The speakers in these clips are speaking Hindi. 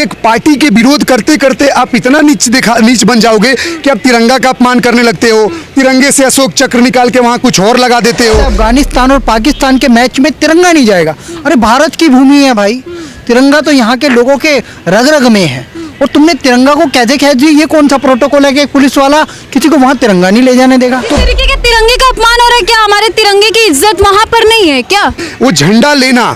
एक पार्टी के विरोध करते करते आप इतना नीच बन जाओगे कि आप तिरंगा का अपमान करने लगते हो, तिरंगे से अशोक चक्र निकाल के वहां कुछ और लगा देते हो। अफगानिस्तान और पाकिस्तान के मैच में तिरंगा नहीं जाएगा। अरे भारत की भूमि है भाई, तिरंगा तो यहाँ के लोगों के रग रग में है। और तुमने तिरंगा को कैसे कह दी? ये कौन सा प्रोटोकॉल है कि एक पुलिस वाला किसी को वहाँ तिरंगा नहीं ले जाने देगा? तो तरीके के तिरंगे का अपमान हो रहा है क्या? हमारे तिरंगे की इज्जत वहाँ पर नहीं है क्या? वो झंडा लेना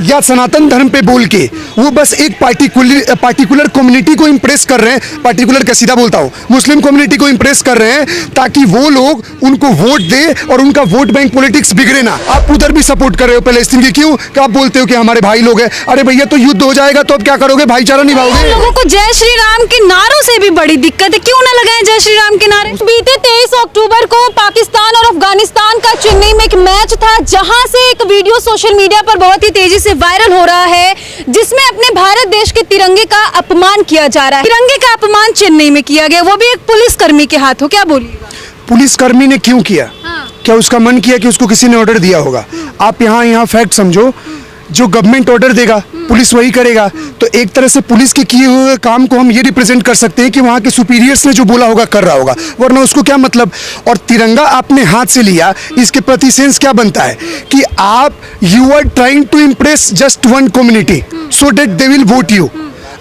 या सनातन धर्म पे बोल के वो बस एक पार्टिकुलर कम्युनिटी को इम्प्रेस कर रहे हैं, पार्टिकुलर का सीधा बोलता हूँ, मुस्लिम कम्युनिटी को इम्प्रेस कर रहे हैं ताकि वो लोग उनको वोट दे और उनका वोट बैंक पॉलिटिक्स बिगड़े ना। आप उधर भी सपोर्ट कर रहे हो पैलेस्टीन की, क्यों? कि आप बोलते हो कि हमारे भाई लोग हैं। अरे भैया तो युद्ध हो जाएगा तो अब क्या करोगे? भाईचारा निभाओगे? लोगों को जय श्री राम के नारों से भी बड़ी दिक्कत है, क्यों ना लगाए जय श्री राम के नारे? बीते 23 अक्टूबर को पाकिस्तान और अफगानिस्तान का चेन्नई में एक मैच था, जहां से एक वीडियो सोशल मीडिया पर बहुत ही तेजी से वायरल हो रहा है, जिसमें अपने भारत देश के तिरंगे का अपमान किया जा रहा है। तिरंगे का अपमान चेन्नई में किया गया, वो भी एक पुलिसकर्मी के हाथों। क्या बोलिएगा? पुलिसकर्मी ने क्यों किया? क्या उसका मन किया कि उसको किसी ने ऑर्डर दिया होगा? आप यहाँ फैक्ट समझो, जो गवर्नमेंट ऑर्डर देगा पुलिस वही करेगा। तो एक तरह से पुलिस के किए हुए काम को हम ये रिप्रेजेंट कर सकते हैं कि वहाँ के सुपीरियर्स ने जो बोला होगा कर रहा होगा, वरना उसको क्या मतलब। और तिरंगा आपने हाथ से लिया, इसके प्रति सेंस क्या बनता है कि आप you are trying to impress just one community so that they will vote you.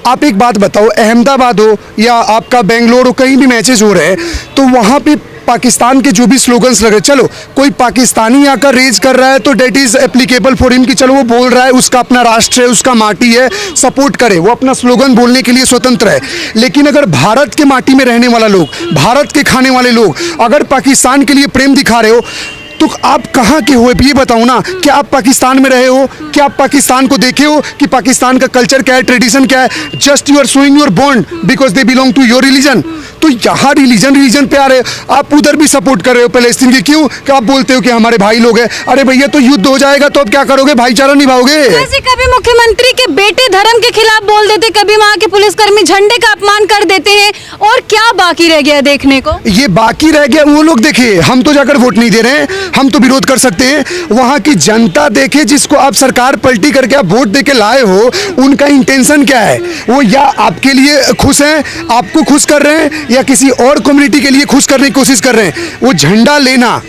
आप एक बात बताओ, अहमदाबाद हो या आपका बेंगलोर हो, कहीं भी मैचेस हो रहे हैं तो वहाँ पे पाकिस्तान के जो भी स्लोगन्स लगे, चलो कोई पाकिस्तानी आकर रेज कर रहा है तो that is applicable for him कि चलो वो बोल रहा है, उसका अपना राष्ट्र है, उसका माटी है, सपोर्ट करे, वो अपना स्लोगन बोलने के लिए स्वतंत्र है। लेकिन अगर भारत के माटी में रहने वाला लोग, भारत के खाने वाले लोग अगर पाकिस्तान के लिए प्रेम दिखा रहे हो तो आप कहाँ के हो? ये बताओ ना, क्या आप पाकिस्तान में रहे हो? क्या आप पाकिस्तान को देखे हो कि पाकिस्तान का कल्चर क्या है, ट्रेडिशन क्या है? Just you are showing your bond because they belong to your religion. तो यहाँ रिलीजन पे आ रहे हो, आप उधर भी सपोर्ट कर रहे हो पैलेस्टीन की, क्यों? कि आप बोलते हो कि हमारे भाई लोग हैं। अरे भैया तो युद्ध हो जाएगा तो अब क्या करोगे? भाईचारा निभाओगे? वैसे कभी मुख्यमंत्री के बेटे धर्म के खिलाफ बोल देते, कभी वहाँ के पुलिसकर्मी झंडे का अपमान कर देते हैं, और क्या बाकी रह गया देखने को? ये बाकी रह गया वो लोग देखे, हम तो जाकर वोट नहीं दे रहे हैं, हम तो विरोध कर सकते हैं। वहाँ की जनता देखे जिसको आप सरकार पलटी करके आप वोट देके लाए हो, उनका इंटेंशन क्या है? वो या आपके लिए खुश हैं, आपको खुश कर रहे हैं, या किसी और कम्युनिटी के लिए खुश करने की कोशिश कर रहे हैं। वो झंडा लेना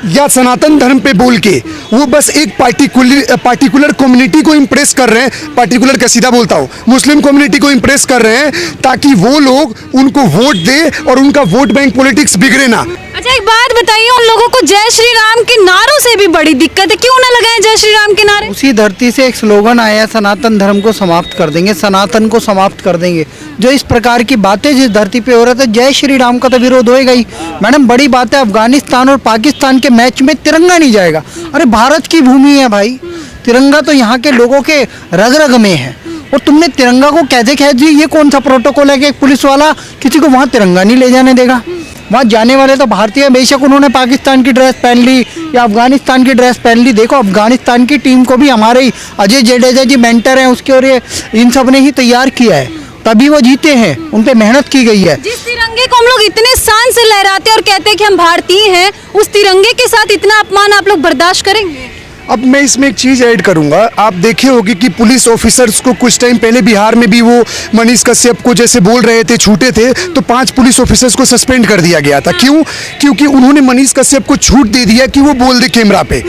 या सनातन धर्म पे बोल के वो बस एक पार्टिकुलर कम्युनिटी को इम्प्रेस कर रहे हैं, पार्टिकुलर का सीधा बोलता हूँ, मुस्लिम कम्युनिटी को इम्प्रेस कर रहे हैं ताकि वो लोग उनको वोट दे और उनका वोट बैंक पॉलिटिक्स बिगड़े ना। अच्छा एक बात बताइए, उन लोगों को जय श्री राम के नारों से भी बड़ी दिक्कत है, क्यों ना लगाए जय श्री राम के नारे? उसी धरती से एक स्लोगन आया, सनातन धर्म को समाप्त कर देंगे, सनातन को समाप्त कर देंगे। जो इस प्रकार की बातें जिस धरती पे हो रहा था, जय श्री राम का तो विरोध होएगा ही। मैडम बड़ी बात है, अफगानिस्तान और पाकिस्तान के मैच में तिरंगा नहीं जाएगा। अरे भारत की भूमि है भाई, तिरंगा तो यहाँ के लोगों के रग रग में है। और तुमने तिरंगा को कैसे कह दी? ये कौन सा प्रोटोकॉल है कि एक पुलिस वाला किसी को वहाँ तिरंगा नहीं ले जाने देगा? वहाँ जाने वाले तो भारतीय, बेशक उन्होंने पाकिस्तान की ड्रेस पहन ली या अफगानिस्तान की ड्रेस पहन ली। देखो अफगानिस्तान की टीम को भी हमारे ही अजय जडेजा जी मेंटर हैं उसके, और ये इन सब ने ही तैयार किया है, तभी वो जीते हैं, उन पे मेहनत की गई है। जिस तिरंगे को हम लोग इतने शान से लहराते और कहते हैं कि हम भारतीय हैं, उस तिरंगे के साथ इतना अपमान आप लोग बर्दाश्त करेंगे? अब मैं इसमें एक चीज़ ऐड करूंगा, आप देखे होगी कि पुलिस ऑफिसर्स को कुछ टाइम पहले बिहार में भी वो मनीष कश्यप को जैसे बोल रहे थे, छूटे थे, तो 5 पुलिस ऑफिसर्स को सस्पेंड कर दिया गया था। क्यों? क्योंकि उन्होंने मनीष कश्यप को छूट दे दिया कि वो बोल दे कैमरा पे।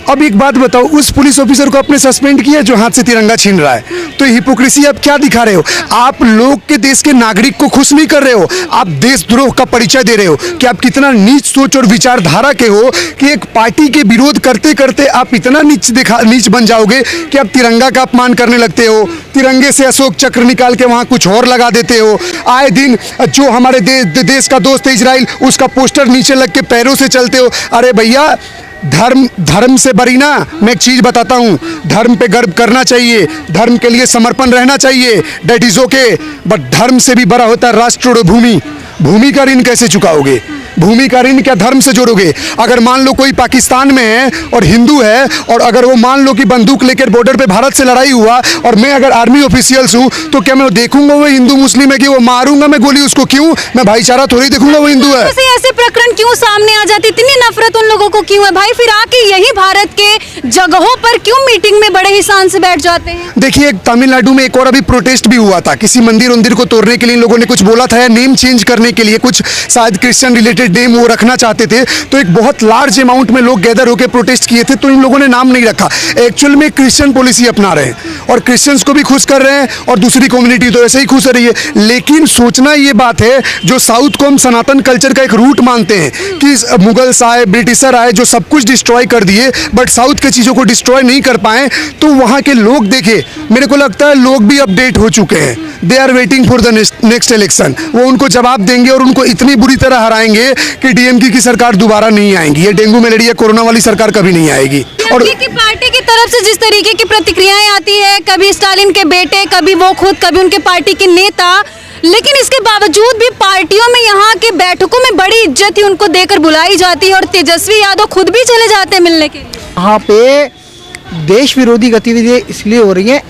अब एक बात बताओ, उस पुलिस ऑफिसर को आपने सस्पेंड किया जो हाथ से तिरंगा छीन रहा है, तो हिपोक्रेसी आप क्या दिखा रहे हो? आप लोग के देश के नागरिक को खुश नहीं कर रहे हो, आप देशद्रोह का परिचय दे रहे हो कि आप कितना नीच सोच और विचारधारा के हो कि एक पार्टी के विरोध करते करते आप इतना नीच बन जाओगे कि आप तिरंगा का अपमान करने लगते हो, तिरंगे से अशोक चक्र निकाल के वहाँ कुछ और लगा देते हो। आए दिन जो हमारे देश का दोस्त है इजराइल, उसका पोस्टर नीचे लग के पैरों से चलते हो। अरे भैया धर्म से बरी ना, मैं एक चीज बताता हूँ, धर्म पे गर्व करना चाहिए, धर्म के लिए समर्पण रहना चाहिए, डेट इज ओके, बट धर्म से भी बड़ा होता है राष्ट्र और भूमि। भूमि का ऋण कैसे चुकाओगे? भूमि का ऋण क्या धर्म से जोड़ोगे? अगर मान लो कोई पाकिस्तान में है और हिंदू है, और अगर वो मान लो कि बंदूक लेकर बॉर्डर पे भारत से लड़ाई हुआ और मैं अगर आर्मी ऑफिशियल्स हूँ, तो क्या मैं देखूंगा वो हिंदू मुस्लिम है कि वो मारूंगा मैं गोली उसको? क्यों? मैं भाईचारा थोड़ी देखूंगा वो हिंदू है। ऐसे प्रकरण क्यों सामने आ जाती, इतनी नफरत उन लोगों को क्यों है भाई? फिर आके यही भारत के जगहों पर क्यों मीटिंग में बड़े ही शान से बैठ जाते हैं? देखिए, तमिलनाडु में एक और अभी प्रोटेस्ट भी हुआ था, किसी मंदिर को तोड़ने के लिए इन लोगों ने कुछ बोला था, या नेम चेंज करने के लिए कुछ शायद क्रिश्चियन रिलेटेड नेम वो रखना चाहते थे, तो एक बहुत लार्ज अमाउंट में लोग गैदर होकर प्रोटेस्ट किए थे, तो इन लोगों ने नाम नहीं रखा। एक्चुअल में क्रिश्चियन पॉलिसी अपना रहे हैं और क्रिश्चियंस को भी खुश कर रहे हैं और दूसरी कम्युनिटी तो ऐसे ही खुश हो रही है। लेकिन सोचना ये बात है, जो साउथ को हम सनातन कल्चर का एक रूट मानते हैं कि मुगल्स आए, ब्रिटिशर आए, जो सब कुछ डिस्ट्रॉय कर दिए, बट साउथ के चीज़ों को डिस्ट्रॉय नहीं कर पाए, तो वहाँ के लोग देखे, मेरे को लगता है लोग भी अपडेट हो चुके हैं। They are waiting for the next election. वो उनको जवाब देंगे और उनको इतनी बुरी तरह हराएंगे कि डीएमके की सरकार दोबारा नहीं आएगी। ये डेंगू मलेरिया कोरोना वाली सरकार कभी नहीं आएगी। और की पार्टी की तरफ से जिस तरीके की प्रतिक्रियाएं आती है, कभी स्टालिन के बेटे, कभी वो खुद, कभी उनके पार्टी के नेता, लेकिन इसके बावजूद भी पार्टियों में यहाँ के बैठकों में बड़ी इज्जत ही उनको देकर बुलाई जाती है और तेजस्वी यादव खुद भी चले जाते हैं मिलने के लिए। यहाँ पे देश विरोधी गतिविधियाँ इसलिए हो रही हैं,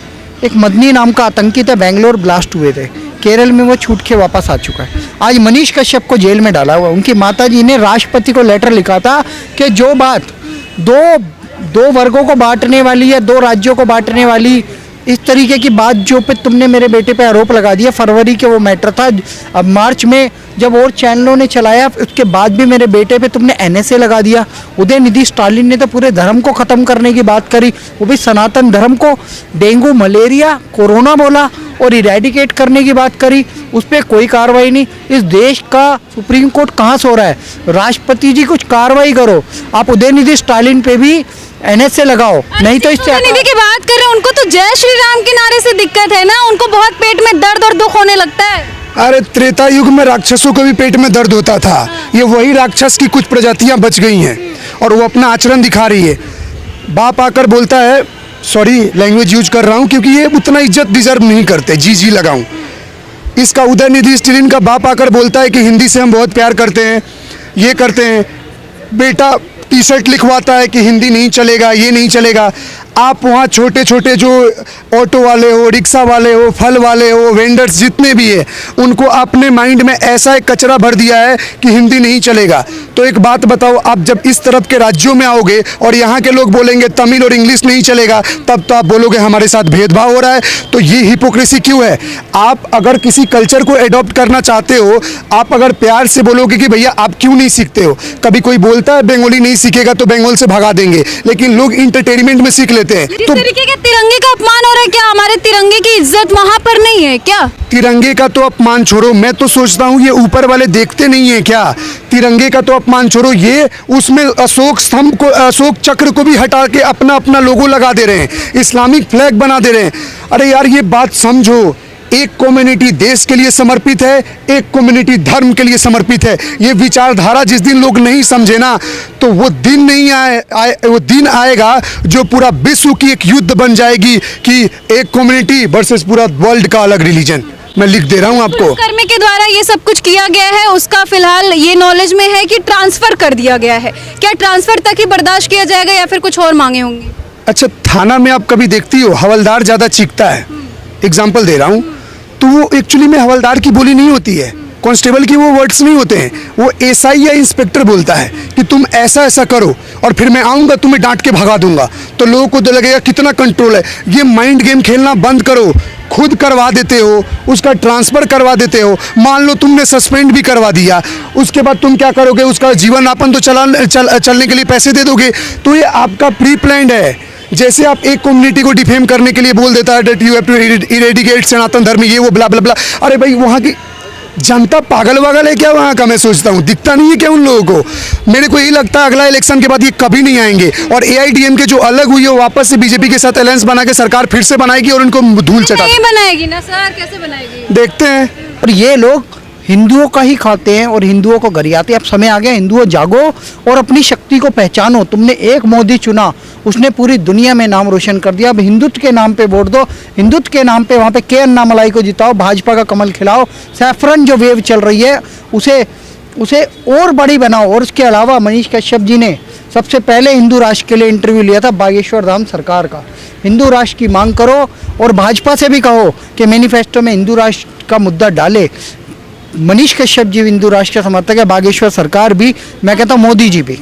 एक मदनी नाम का आतंकी था, बेंगलोर ब्लास्ट हुए थे, केरल में वो छूट के वापस आ चुका है। आज मनीष कश्यप को जेल में डाला हुआ। उनकी माताजी ने राष्ट्रपति को लेटर लिखा था कि जो बात दो वर्गों को बांटने वाली या दो राज्यों को बांटने वाली, इस तरीके की बात जो पे तुमने मेरे बेटे पे आरोप लगा दिया, फरवरी के वो मैटर था। अब मार्च में जब और चैनलों ने चलाया, उसके बाद भी मेरे बेटे पे तुमने एनएसए लगा दिया। उदयनिधि स्टालिन ने तो पूरे धर्म को ख़त्म करने की बात करी, वो भी सनातन धर्म को। डेंगू मलेरिया कोरोना बोला और इरेडिकेट करने की बात करी, उस पर कोई कार्रवाई नहीं। इस देश का सुप्रीम कोर्ट कहाँ सो रहा है? राष्ट्रपति जी कुछ कार्रवाई करो। आप उदयनिधि स्टालिन पे भी एनएसए लगाओ, नहीं तो इससे उदयनिधि की बात कर रहे हैं, उनको तो जय श्री राम के नारे से दिक्कत है ना, उनको बहुत पेट में दर्द और दुख होने लगता है। अरे त्रेता युग में राक्षसों को भी पेट में दर्द होता था। ये वही राक्षस की कुछ प्रजातियां बच गई हैं और वो अपना आचरण दिखा रही है। बाप आकर बोलता है, सॉरी लैंग्वेज यूज कर रहा हूँ क्योंकि ये उतना इज्जत डिजर्व नहीं करते, जी लगाऊं। इसका उदयनिधि स्टालिन का बाप आकर बोलता है कि हिंदी से हम बहुत प्यार करते हैं, ये करते हैं। बेटा टी शर्ट लिखवाता है कि हिंदी नहीं चलेगा, ये नहीं चलेगा। आप वहाँ छोटे छोटे जो ऑटो वाले हो, रिक्शा वाले हो, फल वाले हो, वेंडर्स जितने भी है, उनको अपने माइंड में ऐसा एक कचरा भर दिया है कि हिंदी नहीं चलेगा। तो एक बात बताओ, आप जब इस तरफ के राज्यों में आओगे और यहाँ के लोग बोलेंगे तमिल और इंग्लिश नहीं चलेगा, तब तो आप बोलोगे हमारे साथ भेदभाव हो रहा है। तो ये हिपोक्रेसी क्यों है? आप अगर किसी कल्चर को एडॉप्ट करना चाहते हो, आप अगर प्यार से बोलोगे कि भैया आप क्यों नहीं सीखते हो। कभी कोई बोलता है बंगाली नहीं सीखेगा तो बंगाल से भगा देंगे, लेकिन लोग इंटरटेनमेंट में सीख लेते हैं। जिस तरीके के तिरंगे का अपमान हो रहा है, क्या हमारे तिरंगे की इज्जत वहाँ पर नहीं है क्या? तिरंगे का तो अपमान छोड़ो, मैं तो सोचता हूँ ये ऊपर वाले देखते नहीं है क्या? तिरंगे का तो अपमान छोड़ो, ये उसमें अशोक स्तंभ को, अशोक चक्र को भी हटा के अपना अपना लोगो लगा दे रहे हैं, इस्लामिक फ्लैग बना दे रहे हैं। अरे यार ये बात समझो, एक कम्युनिटी देश के लिए समर्पित है, एक कम्युनिटी धर्म के लिए समर्पित है। ये विचारधारा जिस दिन लोग नहीं समझे ना, तो वो दिन नहीं वो दिन आएगा जो पूरा विश्व की एक युद्ध बन जाएगी कि एक कम्युनिटी वर्सेस पूरा वर्ल्ड का अलग रिलीजन। मैं लिख दे रहा हूँ आपको। कर्मी के द्वारा ये सब कुछ किया गया है, उसका फिलहाल ये नॉलेज में है कि ट्रांसफर कर दिया गया है। क्या ट्रांसफर तक ही बर्दाश्त किया जाएगा या फिर कुछ और मांगे होंगी? अच्छा, थाना में आप कभी देखती हो हवलदार ज़्यादा चीखता है, एग्जाम्पल दे रहा हूँ, तो वो एक्चुअली में हवलदार की बोली नहीं होती है, कांस्टेबल की वो वर्ड्स नहीं होते हैं, वो एसआई या इंस्पेक्टर बोलता है कि तुम ऐसा ऐसा करो और फिर मैं आऊँगा तुम्हें डांट के भगा दूंगा। तो लोगों को तो लगेगा कितना कंट्रोल है। ये माइंड गेम खेलना बंद करो, खुद करवा देते हो, उसका ट्रांसफ़र करवा देते हो। मान लो तुमने सस्पेंड भी करवा दिया, उसके बाद तुम क्या करोगे? उसका जीवन यापन तो चलने के लिए पैसे दे दोगे। तो ये आपका प्री प्लान्ड है। जैसे आप एक कम्युनिटी को डिफेम करने के लिए बोल देता है that you have to eradicate Sanatan Dharma, ये वो ब्ला ब्ला ब्ला। अरे भाई वहाँ की जनता पागल वागल है क्या वहाँ का? मैं सोचता हूँ दिखता नहीं है क्या उन लोगों को? मेरे को यही लगता है अगला इलेक्शन के बाद ये कभी नहीं आएंगे और एआईडीएमके जो अलग हुई है वो वापस से बीजेपी के साथ अलायंस बना के सरकार फिर से बनाएगी और उनको धूल चटा नहीं बनाएगी ना सर, कैसे बनाएगी? देखते हैं। और ये लोग हिंदुओं का ही खाते हैं और हिंदुओं को गरियाते हैं। अब समय आ गया, हिंदुओं जागो और अपनी शक्ति को पहचानो। तुमने एक मोदी चुना, उसने पूरी दुनिया में नाम रोशन कर दिया। अब हिंदुत्व के नाम पे वोट दो, हिंदुत्व के नाम पे वहाँ पे के अन्नामलाई को जिताओ, भाजपा का कमल खिलाओ। सैफरन जो वेव चल रही है उसे उसे और बड़ी बनाओ। और उसके अलावा मनीष कश्यप जी ने सबसे पहले हिंदू राष्ट्र के लिए इंटरव्यू लिया था बागेश्वर धाम सरकार का। हिंदू राष्ट्र की मांग करो और भाजपा से भी कहो कि मैनिफेस्टो में हिंदू राष्ट्र का मुद्दा डाले। मनीष कश्यप जी हिंदू राष्ट्र के समर्थक है, बागेश्वर सरकार भी, मैं कहता हूँ मोदी जी भी।